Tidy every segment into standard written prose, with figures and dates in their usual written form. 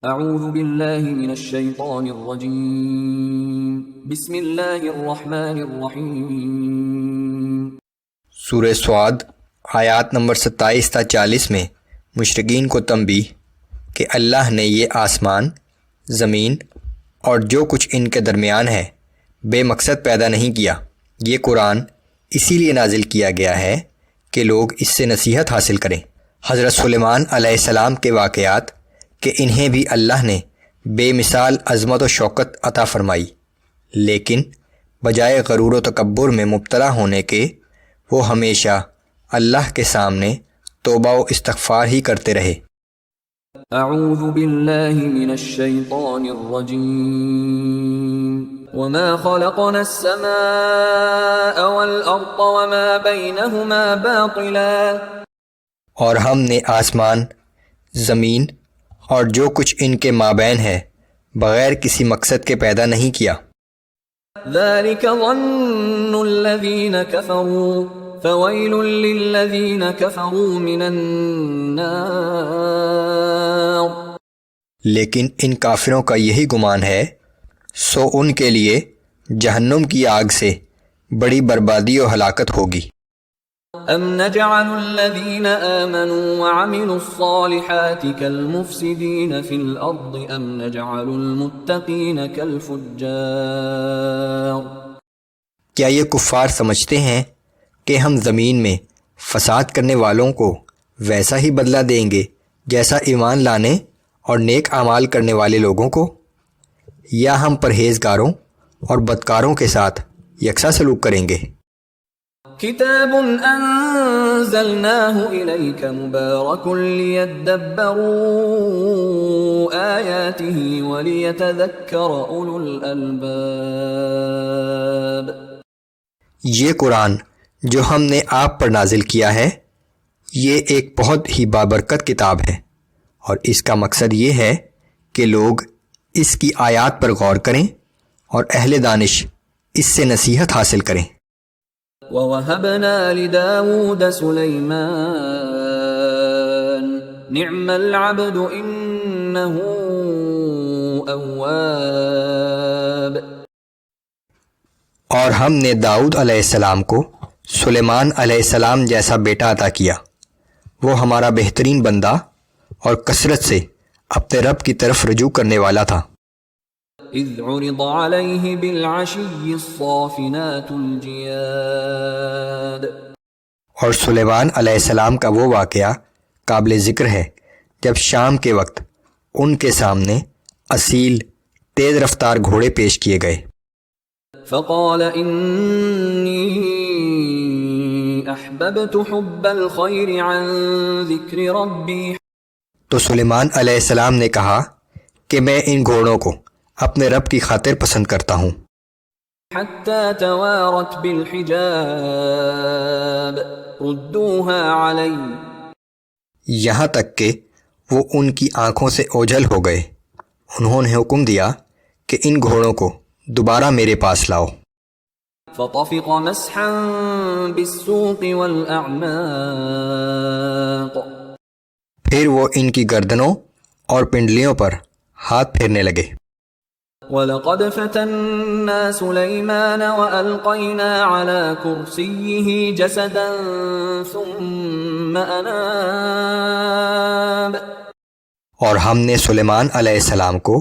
اعوذ باللہ من الشیطان الرجیم بسم اللہ الرحمن الرحیم۔ سورہ سعد آیات نمبر 27 تا 40 میں مشرکین کو تنبیہ کہ اللہ نے یہ آسمان، زمین اور جو کچھ ان کے درمیان ہے بے مقصد پیدا نہیں کیا۔ یہ قرآن اسی لیے نازل کیا گیا ہے کہ لوگ اس سے نصیحت حاصل کریں۔ حضرت سلیمان علیہ السلام کے واقعات کہ انہیں بھی اللہ نے بے مثال عظمت و شوکت عطا فرمائی، لیکن بجائے غرور و تکبر میں مبتلا ہونے کے وہ ہمیشہ اللہ کے سامنے توبہ و استغفار ہی کرتے رہے۔ اعوذ باللہ من الشیطان الرجیم وما خلقنا السماء والارض وما بینہما باطلا، اور ہم نے آسمان، زمین اور جو کچھ ان کے مابین ہے بغیر کسی مقصد کے پیدا نہیں کیا۔ ذلك ظن الذین کفروا فویل للذین کفروا من النار، لیکن ان کافروں کا یہی گمان ہے، سو ان کے لیے جہنم کی آگ سے بڑی بربادی و ہلاکت ہوگی۔ ام نجعل الذین آمنوا وعملوا الصالحات كالمفسدین فی الارض ام نجعل المتقین كالفجار، کیا یہ کفار سمجھتے ہیں کہ ہم زمین میں فساد کرنے والوں کو ویسا ہی بدلہ دیں گے جیسا ایمان لانے اور نیک اعمال کرنے والے لوگوں کو، یا ہم پرہیزگاروں اور بدکاروں کے ساتھ یکساں سلوک کریں گے؟ کتاب انزلناہ الیک مبارک لیدبروا آیاتہ ولیتذکر اولو الالباب، یہ قرآن جو ہم نے آپ پر نازل کیا ہے یہ ایک بہت ہی بابرکت کتاب ہے، اور اس کا مقصد یہ ہے کہ لوگ اس کی آیات پر غور کریں اور اہل دانش اس سے نصیحت حاصل کریں۔ وَوَهَبْنَا لِدَاوُودَ سُلَيْمَانَ نِعْمَ الْعَبْدُ إِنَّهُ أَوَّابٌ، اور ہم نے داؤد علیہ السلام کو سلیمان علیہ السلام جیسا بیٹا عطا کیا، وہ ہمارا بہترین بندہ اور کثرت سے اپنے رب کی طرف رجوع کرنے والا تھا۔ اذ عرض علیہ بالعشی الصافنات الجیاد، اور سلیمان علیہ السلام کا وہ واقعہ قابل ذکر ہے جب شام کے وقت ان کے سامنے اصیل تیز رفتار گھوڑے پیش کیے گئے۔ فقال انی احببت حب الخیر عن ذکر ربی، تو سلیمان علیہ السلام نے کہا کہ میں ان گھوڑوں کو اپنے رب کی خاطر پسند کرتا ہوں، حتی توارت بالحجاب ردوها علی، یہاں تک کہ وہ ان کی آنکھوں سے اوجھل ہو گئے۔ انہوں نے حکم دیا کہ ان گھوڑوں کو دوبارہ میرے پاس لاؤ۔ فطفق مسحا بالسوق والاعناق، پھر وہ ان کی گردنوں اور پنڈلیوں پر ہاتھ پھیرنے لگے۔ وَلَقَدْ فَتَنَّا سُلَيْمَانَ وَأَلْقَيْنَا عَلَى كُرْسِيِّهِ جَسَدًا ثُمَّ أَنَابَ، اور ہم نے سلیمان علیہ السلام کو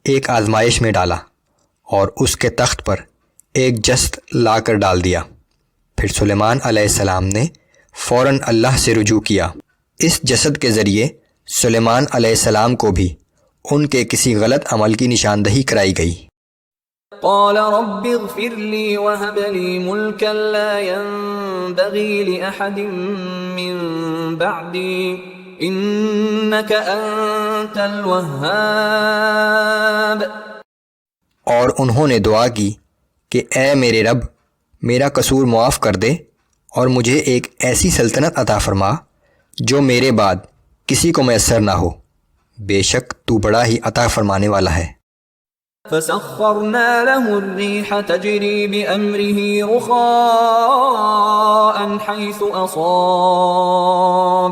ایک آزمائش میں ڈالا اور اس کے تخت پر ایک جسد لا کر ڈال دیا۔ پھر سلیمان علیہ السلام نے فوراً اللہ سے رجوع کیا۔ اس جسد کے ذریعے سلیمان علیہ السلام کو بھی ان کے کسی غلط عمل کی نشاندہی کرائی گئی۔ قال رب اغفر لي وهب لي ملكا لا ينبغي لأحد من بعدي إنك أنت الوهاب، اور انہوں نے دعا کی کہ اے میرے رب میرا قصور معاف کر دے اور مجھے ایک ایسی سلطنت عطا فرما جو میرے بعد کسی کو میسر نہ ہو، بے شک تو بڑا ہی عطا فرمانے والا ہے۔ فسخرنا له الريح تجري بأمره رخاء حيث أصاب،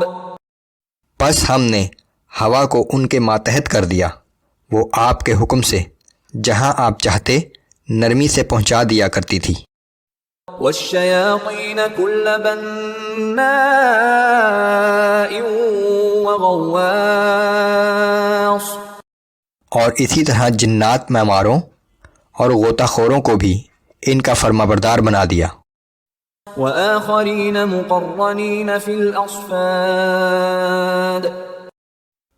پس ہم نے ہوا کو ان کے ماتحت کر دیا وہ آپ کے حکم سے جہاں آپ چاہتے نرمی سے پہنچا دیا کرتی تھی۔ والشياطين كل بناء وغواص، اور اسی طرح جنات میں ماروں اور غوطہ خوروں کو بھی ان کا فرما بردار بنا دیا۔ وآخرين مقرنين في الأصفاد،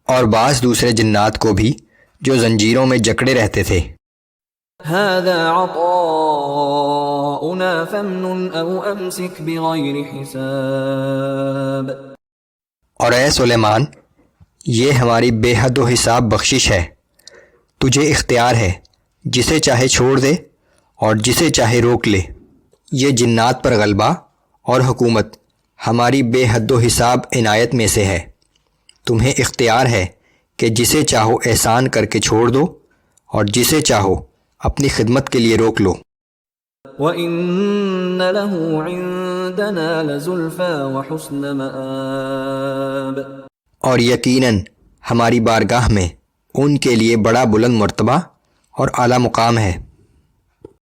اور بعض دوسرے جنات کو بھی جو زنجیروں میں جکڑے رہتے تھے۔ هذا عطاؤنا فامنن أو أمسك بغير حساب۔ اور اے سلیمان، یہ ہماری بے حد و حساب بخشش ہے، تجھے اختیار ہے، جسے چاہے چھوڑ دے اور جسے چاہے روک لے۔ یہ جنات پر غلبہ اور حکومت ہماری بے حد و حساب عنایت میں سے ہے، تمہیں اختیار ہے کہ جسے چاہو احسان کر کے چھوڑ دو اور جسے چاہو اپنی خدمت کے لیے روک لو۔ وَإِنَّ لَهُ عِندَنَا لَزُلْفَىٰ وَحُسْنَ مَآبٍ، اور یقیناً ہماری بارگاہ میں ان کے لیے بڑا بلند مرتبہ اور اعلیٰ مقام ہے۔